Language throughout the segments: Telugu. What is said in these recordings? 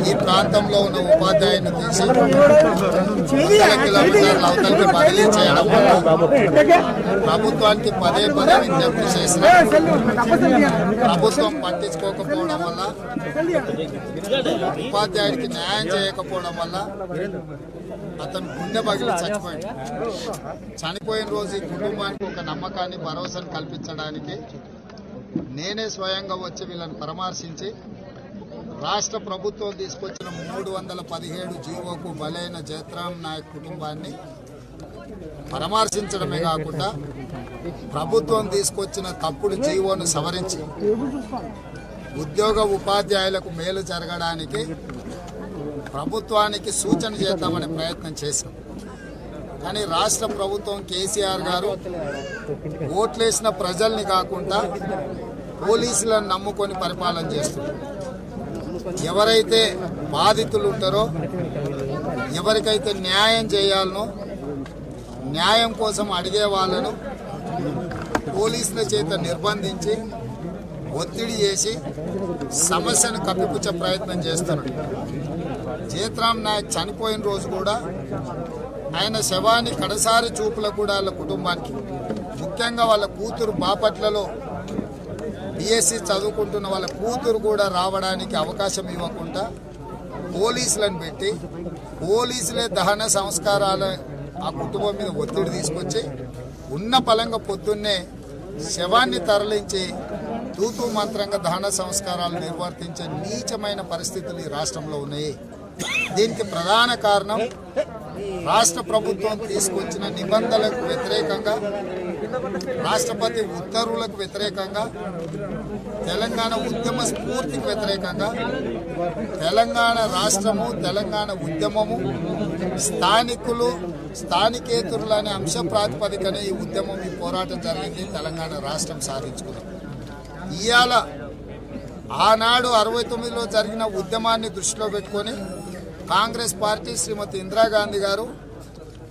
ఈ ప్రాంతంలో ఉన్న ఉపాధ్యాయుని తీసి 100 కిలోమీటర్ల అవతలికి బదిలీ చేయడం వల్ల ప్రభుత్వానికి పదే విజ్ఞప్తి చేసిన ప్రభుత్వం పట్టించుకోకపోవడం వల్ల, ఉపాధ్యాయుడికి న్యాయం చేయకపోవడం వల్ల అతను గుండె పగిలి చచ్చిపోయాడు. చనిపోయిన రోజు ఈ కుటుంబానికి ఒక నమ్మకాన్ని, భరోసాను కల్పించడానికి నేనే స్వయంగా వచ్చి వీళ్ళని పరామర్శించి రాష్ట్ర ప్రభుత్వం తీసుకొచ్చిన 317 జీవోకు బలైన జయత్రాం నాయక్ కుటుంబాన్ని పరామర్శించడమే కాకుండా ప్రభుత్వం తీసుకొచ్చిన తప్పుడు జీవోను సవరించి ఉద్యోగ ఉపాధ్యాయులకు మేలు జరగడానికి ప్రభుత్వానికి సూచన చేద్దామనే ప్రయత్నం చేశాం. కానీ రాష్ట్ర ప్రభుత్వం కేసీఆర్ గారు ఓట్లేసిన ప్రజల్ని కాకుండా పోలీసులను నమ్ముకొని పరిపాలన చేస్తున్నారు. ఎవరైతే బాధితులు ఉంటారో, ఎవరికైతే న్యాయం చేయాలనో, న్యాయం కోసం అడిగే వాళ్ళను పోలీసుల చేత నిర్బంధించి ఒత్తిడి చేసి సమస్యను కప్పిపుచ్చే ప్రయత్నం చేస్తున్నాడు. జయత్రాం నాయక్ చనిపోయిన రోజు కూడా ఆయన శవాన్ని కడసారి చూపుల కూడా వాళ్ళ కుటుంబానికి, ముఖ్యంగా వాళ్ళ కూతురు బాపట్లలో BSc చదువుకుంటున్న వాళ్ళ కూతురు కూడా రావడానికి అవకాశం ఇవ్వకుండా పోలీసులను పెట్టి, పోలీసులే దహన సంస్కారాలు ఆ కుటుంబం మీద ఒత్తిడి తీసుకొచ్చి ఉన్న పలంగా పొద్దున్నే శవాన్ని తరలించి తూతూ మంత్రంగా దహన సంస్కారాలు నిర్వర్తించే నీచమైన పరిస్థితులు ఈ రాష్ట్రంలో ఉన్నాయి. దీనికి ప్రధాన కారణం రాష్ట్ర ప్రభుత్వం తీసుకొచ్చిన నిబంధనలకు వ్యతిరేకంగా, రాష్ట్రపతి ఉత్తర్వులకు వ్యతిరేకంగా, తెలంగాణ ఉద్యమ స్ఫూర్తికి వ్యతిరేకంగా తెలంగాణ రాష్ట్రము, తెలంగాణ ఉద్యమము, స్థానికేతరులు అనే అంశ ప్రాతిపదికనే ఈ ఉద్యమం, ఈ పోరాటం జరిగింది. తెలంగాణ రాష్ట్రం సాధించుకున్నాం. ఇవాళ ఆనాడు 69లో జరిగిన ఉద్యమాన్ని దృష్టిలో పెట్టుకొని కాంగ్రెస్ పార్టీ శ్రీమతి ఇందిరాగాంధీ గారు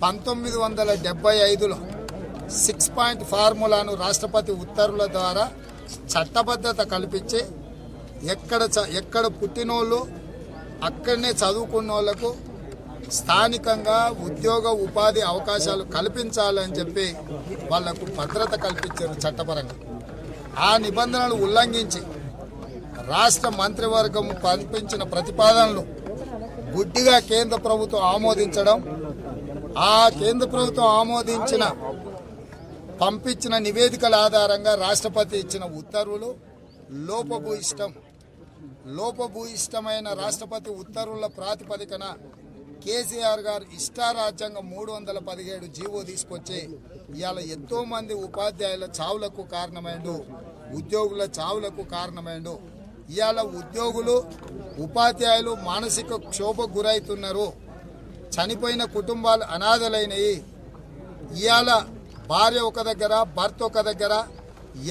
1975లో 6 పాయింట్ ఫార్ములాను రాష్ట్రపతి ఉత్తర్వుల ద్వారా చట్టబద్ధత కల్పించి ఎక్కడ పుట్టినోళ్ళు అక్కడనే చదువుకున్న వాళ్ళకు స్థానికంగా ఉద్యోగ ఉపాధి అవకాశాలు కల్పించాలని చెప్పి వాళ్లకు భద్రత కల్పించారు చట్టపరంగా. ఆ నిబంధనలు ఉల్లంఘించి రాష్ట్ర మంత్రివర్గం పంపించిన ప్రతిపాదనలు గుడ్డిగా కేంద్ర ప్రభుత్వం ఆమోదించడం, ఆ కేంద్ర ప్రభుత్వం పంపించిన నివేదికల ఆధారంగా రాష్ట్రపతి ఇచ్చిన ఉత్తర్వులు లోపభూయిష్టమైన రాష్ట్రపతి ఉత్తర్వుల ప్రాతిపదికన కేసీఆర్ గారు ఇష్టారాజ్యంగా 317 జీవో తీసుకొచ్చి ఇవాళ ఎంతో మంది ఉపాధ్యాయుల చావులకు కారణమైండు, ఉద్యోగుల చావులకు కారణమైండు. ఇవాళ ఉద్యోగులు, ఉపాధ్యాయులు మానసిక క్షోభకు గురవుతున్నారు. చనిపోయిన కుటుంబాలు అనాథలైనవి. ఇవాళ భార్య ఒక దగ్గర, భర్త ఒక దగ్గర,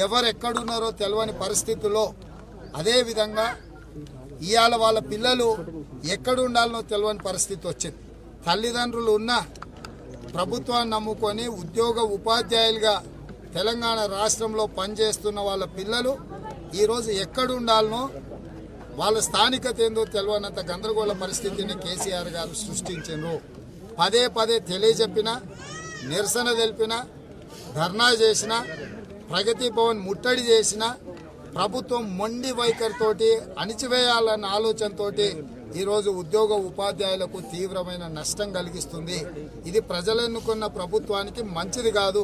ఎవరెక్కడున్నారో తెలియని పరిస్థితుల్లో, అదేవిధంగా ఇవాళ వాళ్ళ పిల్లలు ఎక్కడుండాలనో తెలియని పరిస్థితి వచ్చింది. తల్లిదండ్రులు ఉన్న ప్రభుత్వాన్ని నమ్ముకొని ఉద్యోగ ఉపాధ్యాయులుగా తెలంగాణ రాష్ట్రంలో పనిచేస్తున్న వాళ్ళ పిల్లలు ఈరోజు ఎక్కడుండాలనో, వాళ్ళ స్థానికత ఏందో తెలియనంత గందరగోళ పరిస్థితిని కేసీఆర్ గారు సృష్టించారు. పదే తెలియజెప్పినా, నిరసన తెలిపినా, ధర్నా చేసినా, ప్రగతి భవన్ ముట్టడి చేసినా ప్రభుత్వం మొండి వైఖరితోటి అణిచివేయాలన్న ఆలోచనతో ఈరోజు ఉద్యోగ ఉపాధ్యాయులకు తీవ్రమైన నష్టం కలిగిస్తుంది. ఇది ప్రజలెన్నుకున్న ప్రభుత్వానికి మంచిది కాదు.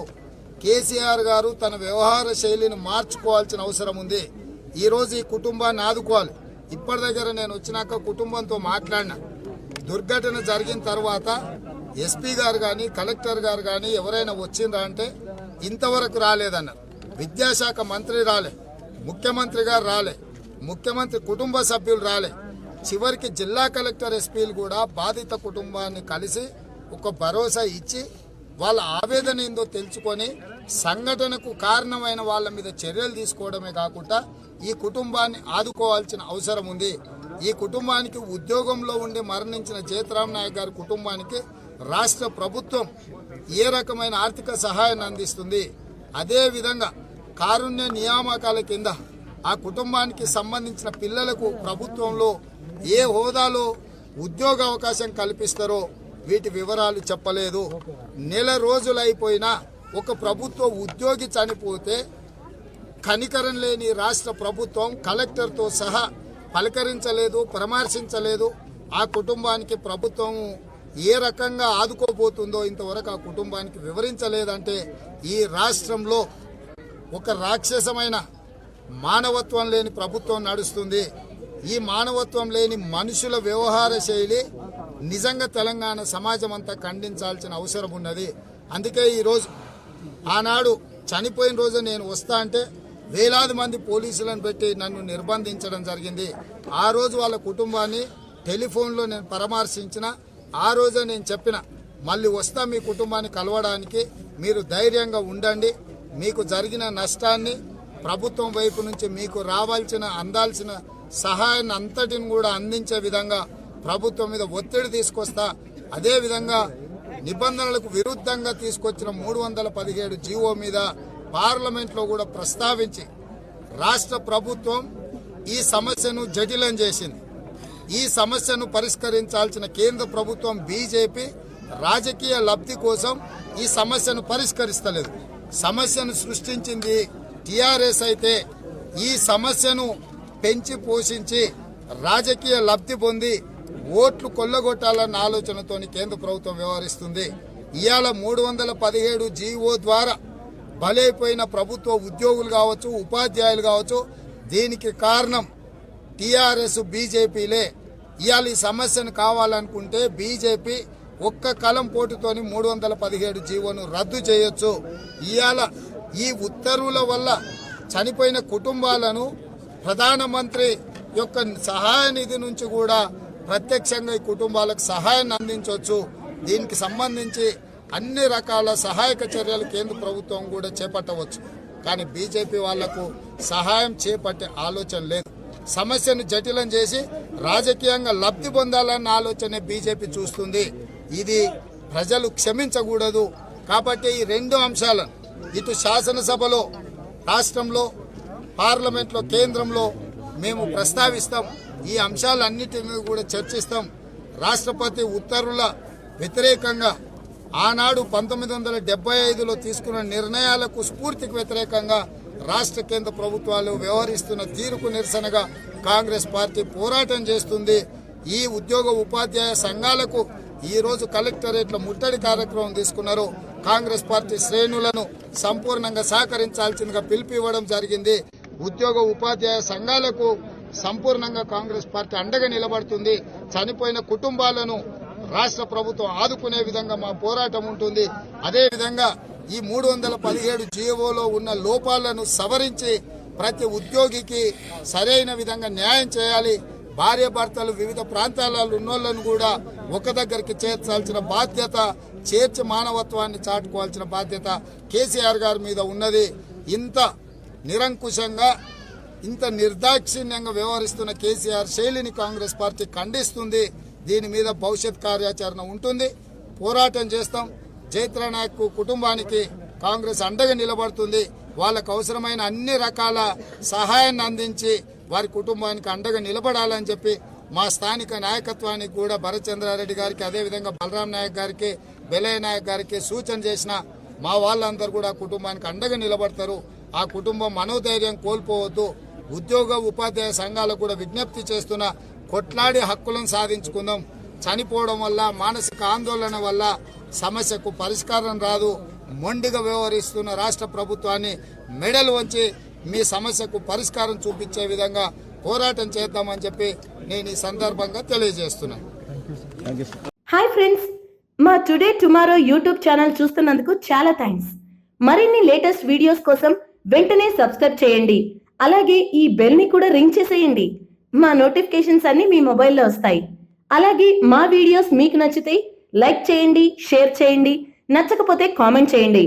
కేసీఆర్ గారు తన వ్యవహార శైలిని మార్చుకోవాల్సిన అవసరం ఉంది. ఈరోజు ఈ కుటుంబాన్ని ఆదుకోవాలి. ఇప్పటి దగ్గర నేను వచ్చినాక కుటుంబంతో మాట్లాడినా, దుర్ఘటన జరిగిన తర్వాత ఎస్పీ గారు కానీ, కలెక్టర్ గారు కానీ ఎవరైనా వచ్చిందా అంటే ఇంతవరకు రాలేదన్నారు. విద్యాశాఖ మంత్రి రాలే, ముఖ్యమంత్రి గారు రాలే, ముఖ్యమంత్రి కుటుంబ సభ్యులు రాలే, చివరికి జిల్లా కలెక్టర్, ఎస్పీలు కూడా బాధిత కుటుంబాన్ని కలిసి ఒక భరోసా ఇచ్చి వాళ్ళ ఆవేదన ఏందో తెలుసుకొని సంఘటనకు కారణమైన వాళ్ళ మీద చర్యలు తీసుకోవడమే కాకుండా ఈ కుటుంబాన్ని ఆదుకోవాల్సిన అవసరం ఉంది. ఈ కుటుంబానికి ఉద్యోగంలో ఉండి మరణించిన జయత్రాం నాయక్ గారి కుటుంబానికి రాష్ట్ర ప్రభుత్వం ఏ రకమైన ఆర్థిక సహాయాన్ని అందిస్తుంది, అదేవిధంగా కారుణ్య నియామకాల కింద ఆ కుటుంబానికి సంబంధించిన పిల్లలకు ప్రభుత్వంలో ఏ హోదాలో ఉద్యోగ అవకాశం కల్పిస్తారో వీటి వివరాలు చెప్పలేదు. నెల రోజులైపోయినా ఒక ప్రభుత్వ ఉద్యోగి చనిపోతే కనికరం లేని రాష్ట్ర ప్రభుత్వం కలెక్టర్తో సహా పలకరించలేదు, పరామర్శించలేదు. ఆ కుటుంబానికి ప్రభుత్వం ఏ రకంగా ఆదుకోబోతుందో ఇంతవరకు ఆ కుటుంబానికి వివరించలేదంటే ఈ రాష్ట్రంలో ఒక రాక్షసమైన మానవత్వం లేని ప్రభుత్వం నడుస్తుంది. ఈ మానవత్వం లేని మనుషుల వ్యవహార శైలి నిజంగా తెలంగాణ సమాజం అంతా ఖండించాల్సిన అవసరం ఉన్నది. అందుకే ఈరోజు ఆనాడు చనిపోయిన రోజు నేను వస్తా అంటే వేలాది మంది పోలీసులను పెట్టి నన్ను నిర్బంధించడం జరిగింది. ఆ రోజు వాళ్ళ కుటుంబాన్ని టెలిఫోన్లో నేను పరామర్శించిన. ఆ రోజే నేను చెప్పిన, మళ్ళీ వస్తా మీ కుటుంబాన్ని కలవడానికి, మీరు ధైర్యంగా ఉండండి, మీకు జరిగిన నష్టాన్ని ప్రభుత్వం వైపు నుంచి మీకు అందాల్సిన సహాయాన్ని అంతటిని కూడా అందించే విధంగా ప్రభుత్వం మీద ఒత్తిడి తీసుకొస్తా. అదేవిధంగా నిబంధనలకు విరుద్ధంగా తీసుకొచ్చిన 317 జీవో మీద పార్లమెంట్లో కూడా ప్రస్తావించి రాష్ట్ర ప్రభుత్వం ఈ సమస్యను జటిలం చేసింది. ఈ సమస్యను పరిష్కరించాల్సిన కేంద్ర ప్రభుత్వం బీజేపీ రాజకీయ లబ్ధి కోసం ఈ సమస్యను పరిష్కరిస్తలేదు. సమస్యను సృష్టించింది టీఆర్ఎస్ అయితే ఈ సమస్యను పెంచి పోషించి రాజకీయ లబ్ధి పొంది ఓట్లు కొల్లగొట్టాలన్న ఆలోచనతో కేంద్ర ప్రభుత్వం వ్యవహరిస్తుంది. ఇవాళ 317 జీవో ద్వారా బలైపోయిన ప్రభుత్వ ఉద్యోగులు కావచ్చు, ఉపాధ్యాయులు కావచ్చు, దీనికి కారణం టీఆర్ఎస్ బీజేపీలే. ఇవాళ ఈ సమస్యను కావాలనుకుంటే బీజేపీ ఒక్క కలం పోటుతోని 317 జీవోను రద్దు చేయొచ్చు. ఇవాళ ఈ ఉత్తర్వుల వల్ల చనిపోయిన కుటుంబాలను ప్రధానమంత్రి యొక్క సహాయ నిధి నుంచి కూడా ప్రత్యక్షంగా ఈ కుటుంబాలకు సహాయాన్ని అందించవచ్చు. దీనికి సంబంధించి అన్ని రకాల సహాయక చర్యలు కేంద్ర ప్రభుత్వం కూడా చేపట్టవచ్చు. కానీ బీజేపీ వాళ్లకు సహాయం చేపట్టే ఆలోచన లేదు. సమస్యను జటిలం చేసి రాజకీయంగా లబ్ధి పొందాలన్న ఆలోచనే బీజేపీ చూస్తుంది. ఇది ప్రజలు క్షమించకూడదు. కాబట్టి ఈ రెండు అంశాలను ఇటు శాసనసభలో, రాష్ట్రంలో, పార్లమెంట్లో, కేంద్రంలో మేము ప్రస్తావిస్తాం. ఈ అంశాలన్నిటిని కూడా చర్చిస్తాం. రాష్ట్రపతి ఉత్తర్వుల వ్యతిరేకంగా ఆనాడు 1975లో తీసుకున్న నిర్ణయాలకు స్ఫూర్తికి వ్యతిరేకంగా రాష్ట్ర కేంద్ర ప్రభుత్వాలు వ్యవహరిస్తున్న తీరుకు నిరసనగా కాంగ్రెస్ పార్టీ పోరాటం చేస్తుంది. ఈ ఉద్యోగ ఉపాధ్యాయ సంఘాలకు ఈ రోజు కలెక్టరేట్ల ముట్టడి కార్యక్రమం తీసుకున్నారు. కాంగ్రెస్ పార్టీ శ్రేణులను సంపూర్ణంగా సహకరించాల్సిందిగా పిలుపివ్వడం జరిగింది. ఉద్యోగ ఉపాధ్యాయ సంఘాలకు సంపూర్ణంగా కాంగ్రెస్ పార్టీ అండగా నిలబడుతుంది. చనిపోయిన కుటుంబాలను రాష్ట్ర ప్రభుత్వం ఆదుకునే విధంగా మా పోరాటం ఉంటుంది. అదేవిధంగా ఈ 317 జీవోలో ఉన్న లోపాలను సవరించి ప్రతి ఉద్యోగికి సరైన విధంగా న్యాయం చేయాలి. భార్య భర్తలు వివిధ ప్రాంతాలలో ఉన్నోళ్లను కూడా ఒక దగ్గరికి చేర్చాల్సిన బాధ్యత, చేర్చి మానవత్వాన్ని చాటుకోవాల్సిన బాధ్యత కేసీఆర్ గారి మీద ఉన్నది. ఇంత నిరంకుశంగా, ఇంత నిర్దాక్షిణ్యంగా వ్యవహరిస్తున్న కేసీఆర్ శైలిని కాంగ్రెస్ పార్టీ ఖండిస్తుంది. దీని మీద భవిష్యత్ కార్యాచరణ ఉంటుంది. పోరాటం చేస్తాం. జైత్ర నాయక్ కుటుంబానికి కాంగ్రెస్ అండగా నిలబడుతుంది. వాళ్ళకు అవసరమైన అన్ని రకాల సహాయాన్ని అందించి వారి కుటుంబానికి అండగా నిలబడాలని చెప్పి మా స్థానిక నాయకత్వానికి కూడా భరత్చంద్రారెడ్డి గారికి, అదేవిధంగా బలరాం నాయక్ గారికి, బెలయ్య నాయక్ గారికి సూచన చేసిన మా వాళ్ళందరూ కూడా కుటుంబానికి అండగా నిలబడతారు. ఆ కుటుంబం మనోధైర్యం కోల్పోవద్దు. ఉద్యోగ ఉపాధ్యాయ సంఘాలకు కూడా విజ్ఞప్తి చేస్తున్న, కొట్లాడి హక్కులను సాధించుకుందాం. చనిపోవడం వల్ల, మానసిక ఆందోళన వల్ల సమస్యకు పరిష్కారం రాదు. మొండిగా వ్యవహరిస్తున్న రాష్ట్ర ప్రభుత్వాన్ని మెడలు వంచి మీ సమస్యకు పరిష్కారం చూపించే విధంగా పోరాటం చేద్దామని చెప్పి నేను ఈ సందర్భంగా తెలియజేస్తున్నాను. హాయ్ ఫ్రెండ్స్, మా టుడే టుమారో యూట్యూబ్ ఛానల్ చూస్తున్నందుకు చాలా థ్యాంక్స్. మరిన్ని లేటెస్ట్ వీడియోస్ కోసం వెంటనే సబ్స్క్రైబ్ చేయండి. అలాగే ఈ బెల్ ని కూడా రింగ్ చేసేయండి. మా నోటిఫికేషన్స్ అన్ని మీ మొబైల్లో వస్తాయి. అలాగే మా వీడియోస్ మీకు నచ్చితే లైక్ చేయండి, షేర్ చేయండి, నచ్చకపోతే కామెంట్ చేయండి.